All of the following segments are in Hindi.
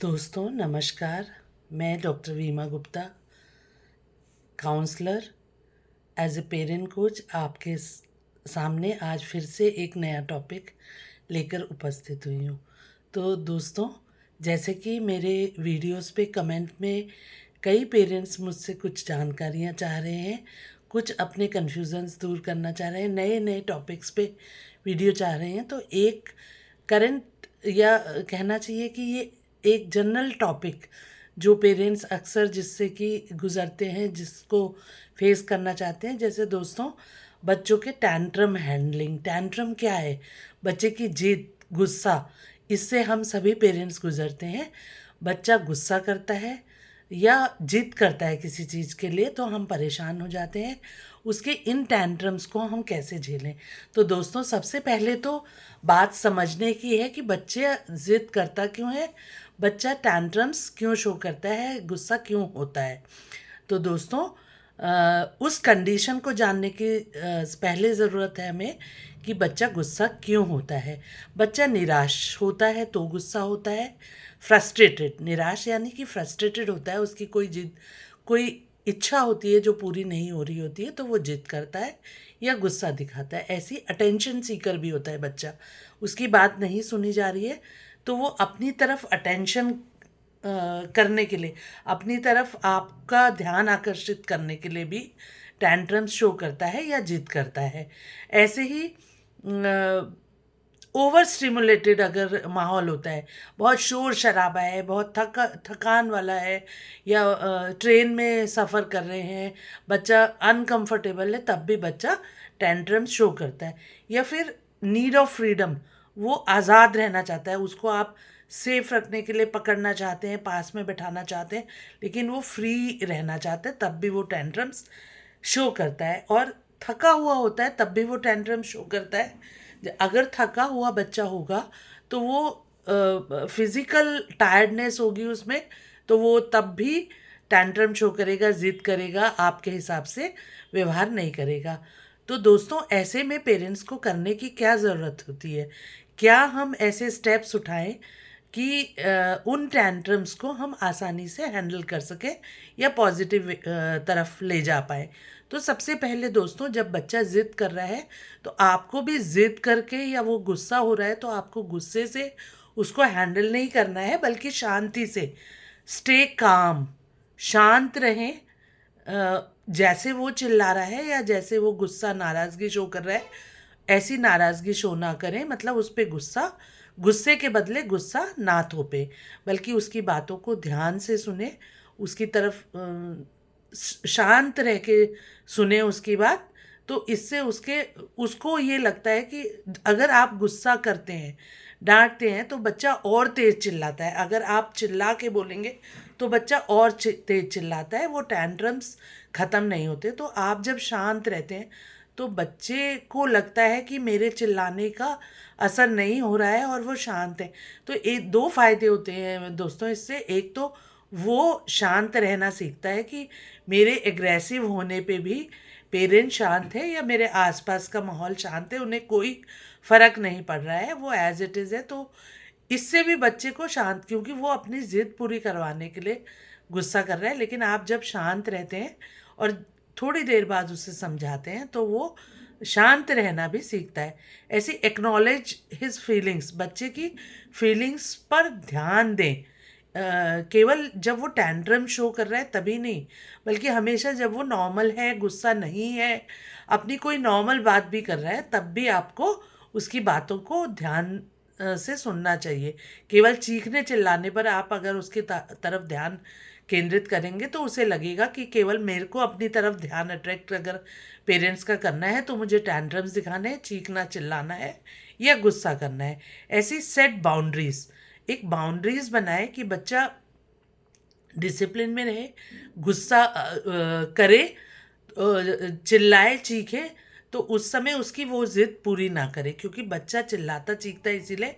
दोस्तों नमस्कार। मैं doctor Veema Gupta, counsellor, as a parent coach आपके सामने आज फिर से एक नया टॉपिक लेकर उपस्थित हुई हूँ। तो दोस्तों, जैसे कि मेरे वीडियोस पे कमेंट में कई पेरेंट्स मुझसे कुछ जानकारियाँ चाह रहे हैं, कुछ अपने कन्फ्यूज़न्स दूर करना चाह रहे हैं, नए नए टॉपिक्स पे वीडियो चाह रहे हैं। तो एक करंट या कहना चाहिए कि ये एक जनरल टॉपिक जो पेरेंट्स अक्सर जिससे कि गुज़रते हैं, जिसको फेस करना चाहते हैं। जैसे दोस्तों, बच्चों के टैंट्रम हैंडलिंग। टैंट्रम क्या है? बच्चे की जिद, गुस्सा, इससे हम सभी पेरेंट्स गुज़रते हैं। बच्चा गुस्सा करता है या जिद करता है किसी चीज़ के लिए तो हम परेशान हो जाते हैं। उसके इन टैंट्रम्स को हम कैसे झेलें? तो दोस्तों, सबसे पहले तो बात समझने की है कि बच्चे ज़िद करता क्यों है, बच्चा टैंट्रम्स क्यों शो करता है, गुस्सा क्यों होता है। तो दोस्तों, उस कंडीशन को जानने की पहले ज़रूरत है हमें कि बच्चा गुस्सा क्यों होता है। बच्चा निराश होता है तो गुस्सा होता है। फ्रस्ट्रेटेड, निराश यानी कि फ्रस्ट्रेटेड होता है, उसकी कोई जिद, कोई इच्छा होती है जो पूरी नहीं हो रही होती है तो वो जिद करता है या गुस्सा दिखाता है। ऐसी अटेंशन सीकर भी होता है बच्चा, उसकी बात नहीं सुनी जा रही है तो वो अपनी तरफ अटेंशन करने के लिए, अपनी तरफ आपका ध्यान आकर्षित करने के लिए भी टैंट्रम्स शो करता है या जिद करता है। ऐसे ही ओवर स्टिमुलेटेड अगर माहौल होता है, बहुत शोर शराबा है, बहुत थकान वाला है, या ट्रेन में सफ़र कर रहे हैं, बच्चा अनकंफर्टेबल है, तब भी बच्चा टैंट्रम्स शो करता है। या फिर नीड ऑफ फ्रीडम, वो आज़ाद रहना चाहता है, उसको आप सेफ रखने के लिए पकड़ना चाहते हैं, पास में बैठाना चाहते हैं, लेकिन वो फ्री रहना चाहता है, तब भी वो टैंट्रम्स शो करता है। और थका हुआ होता है तब भी वो टैंट्रम शो करता है। अगर थका हुआ बच्चा होगा तो वो फिज़िकल टायर्डनेस होगी उसमें, तो वो तब भी टैंट्रम शो करेगा, ज़िद करेगा, आपके हिसाब से व्यवहार नहीं करेगा। तो दोस्तों, ऐसे में पेरेंट्स को करने की क्या ज़रूरत होती है? क्या हम ऐसे स्टेप्स उठाएं कि उन टैंट्रम्स को हम आसानी से हैंडल कर सकें या पॉजिटिव तरफ ले जा पाएँ। तो सबसे पहले दोस्तों, जब बच्चा ज़िद कर रहा है तो आपको भी ज़िद करके, या वो गुस्सा हो रहा है तो आपको गुस्से से उसको हैंडल नहीं करना है, बल्कि शांति से, स्टे काम, शांत रहें। जैसे वो चिल्ला रहा है या जैसे वो गुस्सा, नाराज़गी शो कर रहा है, ऐसी नाराज़गी शो ना करें। मतलब उस पे गुस्सा, गुस्से के बदले गुस्सा ना थोपें, बल्कि उसकी बातों को ध्यान से सुने, उसकी तरफ शांत रह के सुने उसकी बात। तो इससे उसको ये लगता है कि अगर आप गुस्सा करते हैं, डांटते हैं, तो बच्चा और तेज़ चिल्लाता है। अगर आप चिल्ला के बोलेंगे तो बच्चा और तेज़ चिल्लाता है, वो टैंट्रम्स ख़त्म नहीं होते। तो आप जब शांत रहते हैं तो बच्चे को लगता है कि मेरे चिल्लाने का असर नहीं हो रहा है और वो शांत है। तो एक दो फायदे होते हैं दोस्तों इससे। एक तो वो शांत रहना सीखता है कि मेरे एग्रेसिव होने पे भी पेरेंट शांत है या मेरे आसपास का माहौल शांत है, उन्हें कोई फ़र्क नहीं पड़ रहा है, वो एज इट इज़ है। तो इससे भी बच्चे को शांत, क्योंकि वो अपनी ज़िद पूरी करवाने के लिए गुस्सा कर रहा है, लेकिन आप जब शांत रहते हैं और थोड़ी देर बाद उसे समझाते हैं तो वो शांत रहना भी सीखता है। ऐसी एक्नॉलेज हिज फीलिंग्स, बच्चे की फीलिंग्स पर ध्यान दें। केवल जब वो टैंट्रम शो कर रहा है तभी नहीं, बल्कि हमेशा जब वो नॉर्मल है, गुस्सा नहीं है, अपनी कोई नॉर्मल बात भी कर रहा है, तब भी आपको उसकी बातों को ध्यान से सुनना चाहिए। केवल चीखने चिल्लाने पर आप अगर उसकी तरफ ध्यान केंद्रित करेंगे तो उसे लगेगा कि केवल मेरे को अपनी तरफ ध्यान अट्रैक्ट अगर पेरेंट्स का करना है तो मुझे टैंट्रम्स दिखाने हैं, चीखना चिल्लाना है या गुस्सा करना है। ऐसी सेट बाउंड्रीज, एक बाउंड्रीज बनाए कि बच्चा डिसिप्लिन में रहे, गुस्सा करे, चिल्लाए, चीखे, तो उस समय उसकी वो ज़िद पूरी ना करे, क्योंकि बच्चा चिल्लाता चीखता है इसीलिए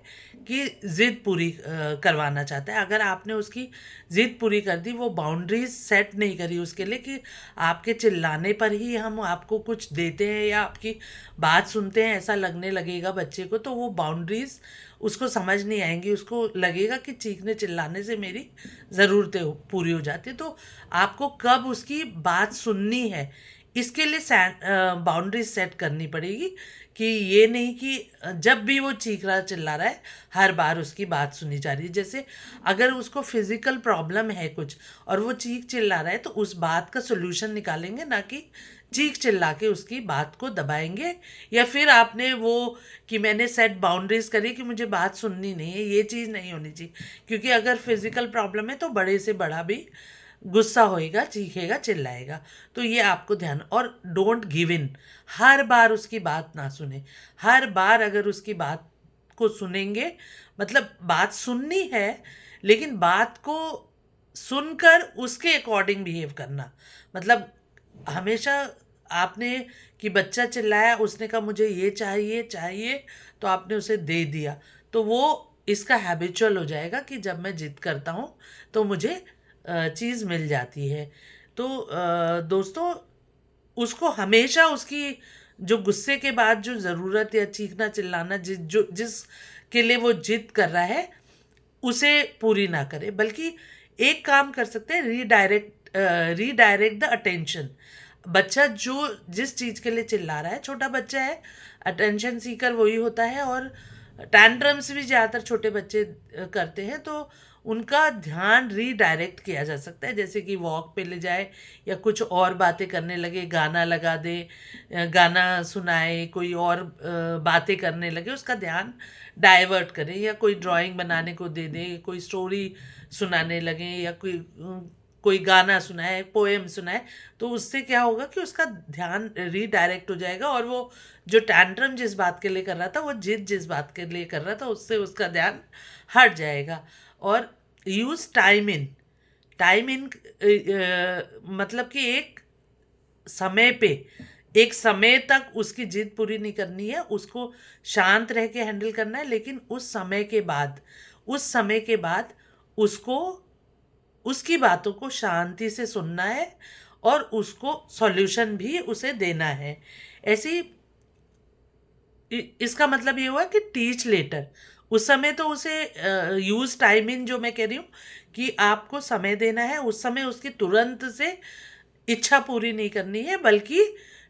कि ज़िद पूरी करवाना चाहता है। अगर आपने उसकी ज़िद पूरी कर दी, वो बाउंड्रीज सेट नहीं करी उसके लिए कि आपके चिल्लाने पर ही हम आपको कुछ देते हैं या आपकी बात सुनते हैं, ऐसा लगने लगेगा बच्चे को, तो वो बाउंड्रीज उसको समझ नहीं आएंगी। उसको लगेगा कि चीखने चिल्लाने से मेरी ज़रूरतें पूरी हो जाती। तो आपको कब उसकी बात सुननी है, इसके लिए बाउंड्री सेट करनी पड़ेगी कि ये नहीं कि जब भी वो चीख रहा चिल्ला रहा है हर बार उसकी बात सुनी जा रही है। जैसे अगर उसको फिजिकल प्रॉब्लम है कुछ और वो चीख चिल्ला रहा है, तो उस बात का सोल्यूशन निकालेंगे, ना कि चीख चिल्ला के उसकी बात को दबाएंगे। या फिर आपने वो कि मैंने सेट बाउंड्रीज करी कि मुझे बात सुननी नहीं है, ये चीज़ नहीं होनी चाहिए। क्योंकि अगर फिजिकल प्रॉब्लम है तो बड़े से बड़ा भी गुस्सा होएगा, चीखेगा, चिल्लाएगा। तो ये आपको ध्यान। और डोंट गिव इन, हर बार उसकी बात ना सुने। हर बार अगर उसकी बात को सुनेंगे, मतलब बात सुननी है लेकिन बात को सुनकर उसके अकॉर्डिंग बिहेव करना। मतलब हमेशा आपने कि बच्चा चिल्लाया, उसने कहा मुझे ये चाहिए चाहिए, तो आपने उसे दे दिया, तो वो इसका हैबिचुअल हो जाएगा कि जब मैं जिद करता हूँ तो मुझे चीज़ मिल जाती है। तो दोस्तों, उसको हमेशा उसकी जो गुस्से के बाद जो ज़रूरत या चीखना चिल्लाना जिस के लिए वो जिद कर रहा है, उसे पूरी ना करे, बल्कि एक काम कर सकते हैं, रीडायरेक्ट द अटेंशन। बच्चा जो जिस चीज़ के लिए चिल्ला रहा है, छोटा बच्चा है, अटेंशन सीकर वही होता है। और टैंट्रम्स भी ज़्यादातर छोटे बच्चे करते हैं, तो उनका ध्यान रीडायरेक्ट किया जा सकता है। जैसे कि वॉक पे ले जाए या कुछ और बातें करने लगे, गाना लगा दे, गाना सुनाए, कोई और बातें करने लगे, उसका ध्यान डाइवर्ट करें। या कोई ड्राइंग बनाने को दे दें, कोई स्टोरी सुनाने लगे, या कोई गाना सुनाए, पोएम सुनाए, तो उससे क्या होगा कि उसका ध्यान रीडायरेक्ट हो जाएगा। और वो जो टैंट्रम जिस बात के लिए कर रहा था, वो जिद जिस बात के लिए कर रहा था, उससे उसका ध्यान हट जाएगा। और यूज़ टाइम इन मतलब कि समय पे एक समय तक उसकी जिद पूरी नहीं करनी है, उसको शांत रह के हैंडल करना है। लेकिन उस समय के बाद उसको उसकी बातों को शांति से सुनना है और उसको सॉल्यूशन भी उसे देना है। ऐसी इसका मतलब ये हुआ कि टीच लेटर। उस समय तो उसे यूज टाइम इन, जो मैं कह रही हूँ कि आपको समय देना है, उस समय उसकी तुरंत से इच्छा पूरी नहीं करनी है, बल्कि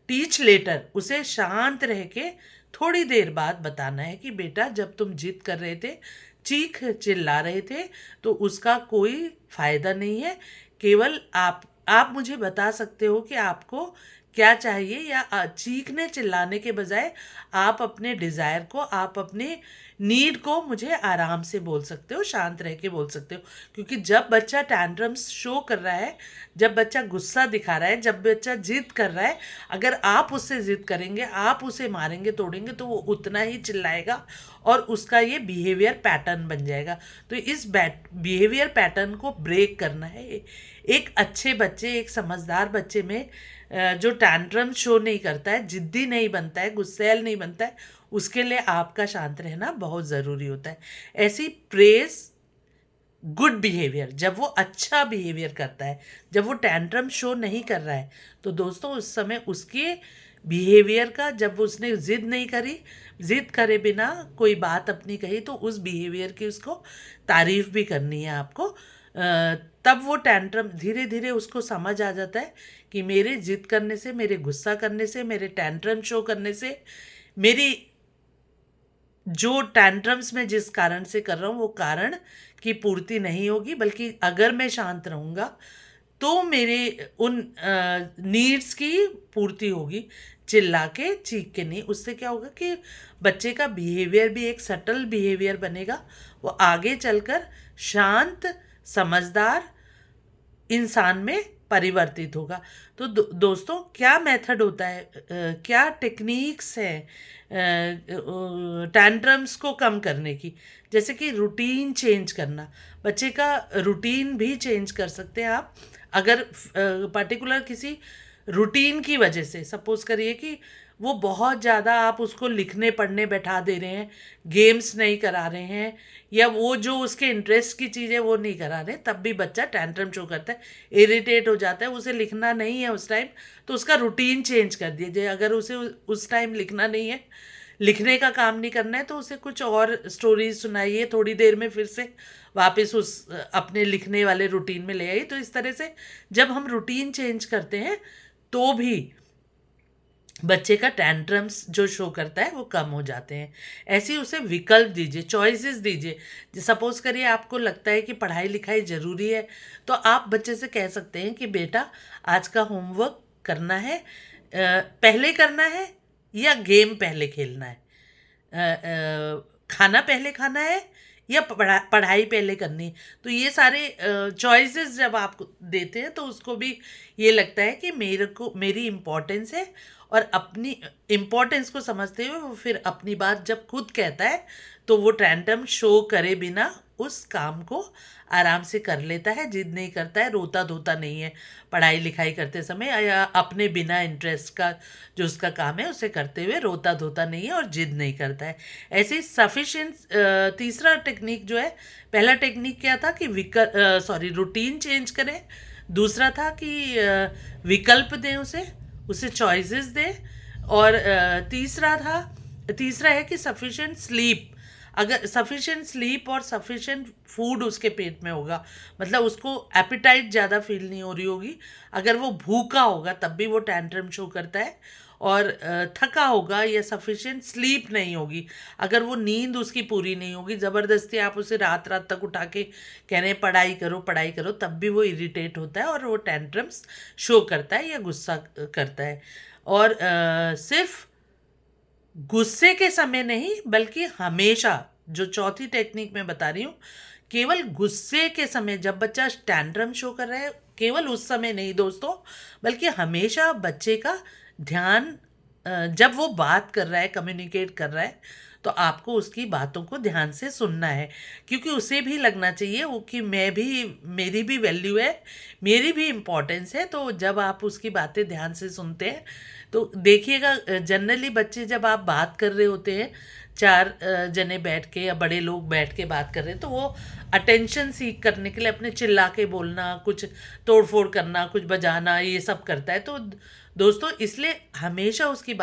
टीच लेटर, उसे शांत रह के थोड़ी देर बाद बताना है कि बेटा, जब तुम जिद कर रहे थे, चीख चिल्ला रहे थे, तो उसका कोई फायदा नहीं है। केवल आप मुझे बता सकते हो कि आपको क्या चाहिए, या चीखने चिल्लाने के बजाय आप अपने डिज़ायर को, आप अपने नीड को मुझे आराम से बोल सकते हो, शांत रह के बोल सकते हो। क्योंकि जब बच्चा टैंट्रम्स शो कर रहा है, जब बच्चा गुस्सा दिखा रहा है, जब बच्चा जिद कर रहा है, अगर आप उससे जिद करेंगे, आप उसे मारेंगे तोड़ेंगे, तो वो उतना ही चिल्लाएगा और उसका ये बिहेवियर पैटर्न बन जाएगा। तो इस बिहेवियर पैटर्न को ब्रेक करना है। एक अच्छे बच्चे, एक समझदार बच्चे में जो टैंट्रम शो नहीं करता है, जिद्दी नहीं बनता है, गुस्सैल नहीं बनता है, उसके लिए आपका शांत रहना बहुत ज़रूरी होता है। ऐसी प्रेज गुड बिहेवियर, जब वो अच्छा बिहेवियर करता है, जब वो टैंट्रम शो नहीं कर रहा है, तो दोस्तों उस समय उसके बिहेवियर का, जब उसने जिद नहीं करी, जिद करे बिना कोई बात अपनी कही, तो उस बिहेवियर की उसको तारीफ भी करनी है आपको। तब वो टैंट्रम धीरे धीरे उसको समझ आ जाता है कि मेरे जिद करने से, मेरे गुस्सा करने से, मेरे टैंट्रम शो करने से, मेरी जो टैंट्रम्स मैं जिस कारण से कर रहा हूँ वो कारण की पूर्ति नहीं होगी, बल्कि अगर मैं शांत रहूँगा तो मेरे उन नीड्स की पूर्ति होगी, चिल्ला के चीख के नहीं। उससे क्या होगा कि बच्चे का बिहेवियर भी एक सटल बिहेवियर बनेगा, वो आगे चलकर शांत समझदार इंसान में परिवर्तित होगा। तो दोस्तों, क्या मेथड होता है, क्या टेक्निक्स हैं टैंट्रम्स को कम करने की। जैसे कि रूटीन चेंज करना, बच्चे का रूटीन भी चेंज कर सकते हैं आप। अगर पर्टिकुलर किसी रूटीन की वजह से, सपोज करिए कि वो बहुत ज़्यादा आप उसको लिखने पढ़ने बैठा दे रहे हैं, गेम्स नहीं करा रहे हैं, या वो जो उसके इंटरेस्ट की चीज़ है वो नहीं करा रहे, तब भी बच्चा टैंट्रम शो करता है, इरिटेट हो जाता है। उसे लिखना नहीं है उस टाइम, तो उसका रूटीन चेंज कर दीजिए। अगर उसे उस टाइम लिखना नहीं है, लिखने का काम नहीं करना है, तो उसे कुछ और स्टोरीज सुनाइए, थोड़ी देर में फिर से वापस उस अपने लिखने वाले रूटीन में ले आइए। तो इस तरह से जब हम रूटीन चेंज करते हैं तो भी बच्चे का टैंट्रम्स जो शो करता है वो कम हो जाते हैं। ऐसे ही उसे विकल्प दीजिए, चॉइसेस दीजिए। सपोज करिए आपको लगता है कि पढ़ाई लिखाई ज़रूरी है, तो आप बच्चे से कह सकते हैं कि बेटा आज का होमवर्क करना है, पहले करना है या गेम पहले खेलना है, खाना पहले खाना है या पढ़ाई पहले करनी है। तो ये सारे चॉइसेस जब आप देते हैं तो उसको भी ये लगता है कि मेरे को मेरी इम्पोर्टेंस है, और अपनी इम्पोर्टेंस को समझते हुए वो फिर अपनी बात जब खुद कहता है तो वो टैंट्रम शो करे बिना उस काम को आराम से कर लेता है, जिद नहीं करता है, रोता धोता नहीं है पढ़ाई लिखाई करते समय, या अपने बिना इंटरेस्ट का जो उसका काम है उसे करते हुए रोता धोता नहीं है और जिद नहीं करता है। ऐसे ही सफिशिएंट तीसरा टेक्निक जो है, पहला टेक्निक क्या था कि रूटीन चेंज करें, दूसरा था कि विकल्प दें उसे चॉइसेस दें, और तीसरा है कि सफिशिएंट स्लीप। अगर सफिशिएंट स्लीप और सफिशिएंट फूड उसके पेट में होगा, मतलब उसको एपिटाइट ज़्यादा फील नहीं हो रही होगी, अगर वो भूखा होगा तब भी वो टैंट्रम शो करता है, और थका होगा या सफिशिएंट स्लीप नहीं होगी, अगर वो नींद उसकी पूरी नहीं होगी, ज़बरदस्ती आप उसे रात रात तक उठा के कह रहे हैं पढ़ाई करो, तब भी वो इरिटेट होता है और वो टैंट्रम्स शो करता है या गुस्सा करता है। और सिर्फ गुस्से के समय नहीं, बल्कि हमेशा, जो चौथी टेक्निक मैं बता रही हूँ, केवल गुस्से के समय जब बच्चा टैंट्रम शो कर रहा है, केवल उस समय नहीं दोस्तों, बल्कि हमेशा बच्चे का ध्यान, जब वो बात कर रहा है, कम्युनिकेट कर रहा है, तो आपको उसकी बातों को ध्यान से सुनना है, क्योंकि उसे भी लगना चाहिए वो कि मेरी भी वैल्यू है, मेरी भी इम्पोर्टेंस है। तो जब आप उसकी बातें ध्यान से सुनते हैं तो देखिएगा, जनरली बच्चे जब आप बात कर रहे होते हैं, चार जने बैठ के या बड़े लोग बैठ के बात कर रहे हैं, तो वो अटेंशन सीख करने के लिए अपने चिल्ला के बोलना, कुछ तोड़ फोड़ करना, कुछ बजाना, ये सब करता है। तो दोस्तों इसलिए हमेशा उसकी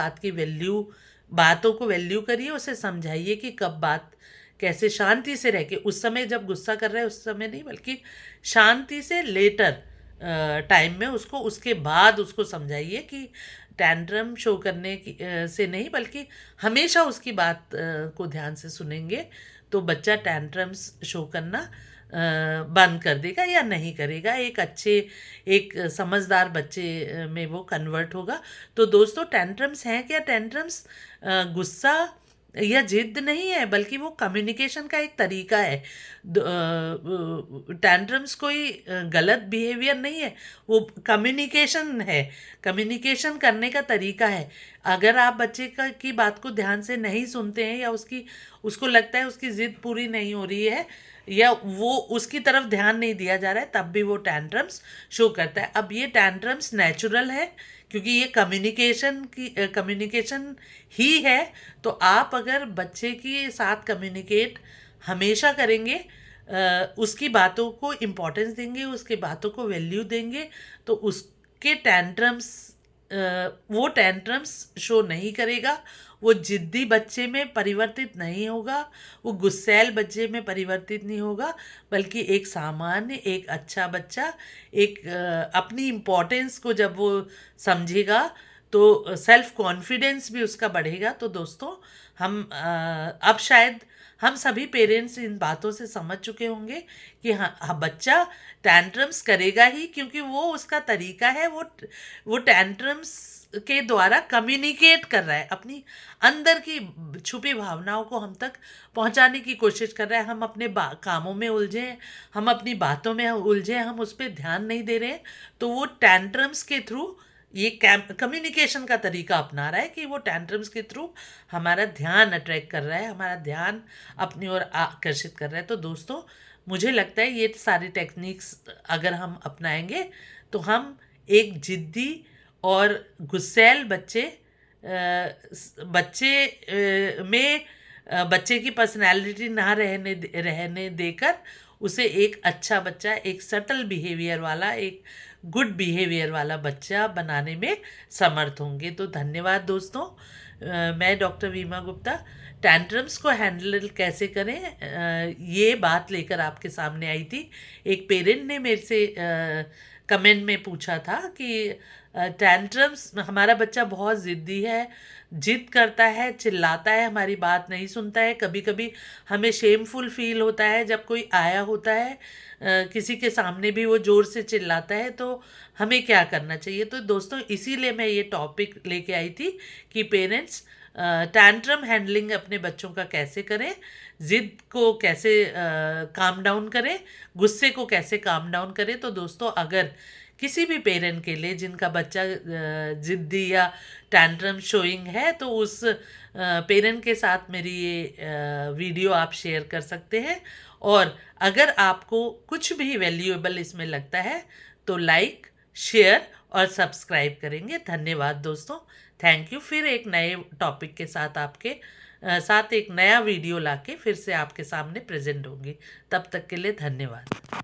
बातों को वैल्यू करिए, उसे समझाइए कि कब बात कैसे, शांति से रह के, उस समय जब गुस्सा कर रहा है उस समय नहीं, बल्कि शांति से लेटर टाइम में उसको, उसके बाद उसको समझाइए कि टैंट्रम शो करने की से नहीं, बल्कि हमेशा उसकी बात को ध्यान से सुनेंगे तो बच्चा टैंट्रम्स शो करना बंद कर देगा या नहीं करेगा, एक समझदार बच्चे में वो कन्वर्ट होगा। तो दोस्तों टैंट्रम्स हैं क्या? टैंट्रम्स गुस्सा या जिद नहीं है, बल्कि वो कम्युनिकेशन का एक तरीका है। टैंट्रम्स कोई गलत बिहेवियर नहीं है, वो कम्युनिकेशन है, कम्युनिकेशन करने का तरीका है। अगर आप बच्चे की बात को ध्यान से नहीं सुनते हैं, या उसको लगता है उसकी ज़िद पूरी नहीं हो रही है, या वो उसकी तरफ ध्यान नहीं दिया जा रहा है, तब भी वो टैंट्रम्स शो करता है। अब ये टैंट्रम्स नेचुरल है, क्योंकि ये कम्युनिकेशन ही है। तो आप अगर बच्चे के साथ कम्युनिकेट हमेशा करेंगे, उसकी बातों को इम्पोर्टेंस देंगे, उसकी बातों को वैल्यू देंगे, तो उसके वो टैंट्रम्स शो नहीं करेगा, वो जिद्दी बच्चे में परिवर्तित नहीं होगा, वो गुस्सैल बच्चे में परिवर्तित नहीं होगा, बल्कि एक सामान्य, एक अच्छा बच्चा, एक अपनी इम्पोर्टेंस को जब वो समझेगा तो सेल्फ कॉन्फिडेंस भी उसका बढ़ेगा। तो दोस्तों अब शायद हम सभी पेरेंट्स इन बातों से समझ चुके होंगे कि हाँ बच्चा टैंट्रम्स करेगा ही, क्योंकि वो उसका तरीका है, वो टैंट्रम्स के द्वारा कम्युनिकेट कर रहा है, अपनी अंदर की छुपी भावनाओं को हम तक पहुंचाने की कोशिश कर रहा है। हम अपने कामों में उलझे हैं, हम अपनी बातों में उलझे हैं, हम उस पर ध्यान नहीं दे रहे हैं, तो वो टैंट्रम्स के थ्रू ये कम्युनिकेशन का तरीका अपना रहा है कि वो टैंट्रम्स के थ्रू हमारा ध्यान अट्रैक्ट कर रहा है, हमारा ध्यान अपनी ओर आकर्षित कर रहा है। तो दोस्तों मुझे लगता है ये सारी टेक्निक्स अगर हम अपनाएंगे तो हम एक जिद्दी और गुस्सैल बच्चे बच्चे में बच्चे की पर्सनैलिटी ना रहने देकर उसे एक अच्छा बच्चा, एक सटल बिहेवियर वाला, एक गुड बिहेवियर वाला बच्चा बनाने में समर्थ होंगे। तो धन्यवाद दोस्तों। मैं डॉक्टर वीमा गुप्ता टैंट्रम्स को हैंडल कैसे करें ये बात लेकर आपके सामने आई थी। एक पेरेंट ने मेरे से कमेंट में पूछा था कि टैंट्रम्स, हमारा बच्चा बहुत ज़िद्दी है, जिद करता है, चिल्लाता है, हमारी बात नहीं सुनता है, कभी कभी हमें शेमफुल फील होता है जब कोई आया होता है, किसी के सामने भी वो ज़ोर से चिल्लाता है, तो हमें क्या करना चाहिए। तो दोस्तों इसीलिए मैं ये टॉपिक लेके आई थी कि पेरेंट्स टैंट्रम हैंडलिंग अपने बच्चों का कैसे करें, ज़िद को कैसे काम डाउन करें, गुस्से को कैसे काम डाउन करें। तो दोस्तों अगर किसी भी पेरेंट के लिए जिनका बच्चा ज़िद्दी या टैंट्रम शोइंग है, तो उस पेरेंट के साथ मेरी ये वीडियो आप शेयर कर सकते हैं। और अगर आपको कुछ भी वैल्यूएबल इसमें लगता है तो लाइक, शेयर और सब्सक्राइब करेंगे। धन्यवाद दोस्तों। Thank you. फिर एक नए टॉपिक के साथ आपके साथ एक नया वीडियो लाके फिर से आपके सामने प्रेजेंट होंगी। तब तक के लिए धन्यवाद।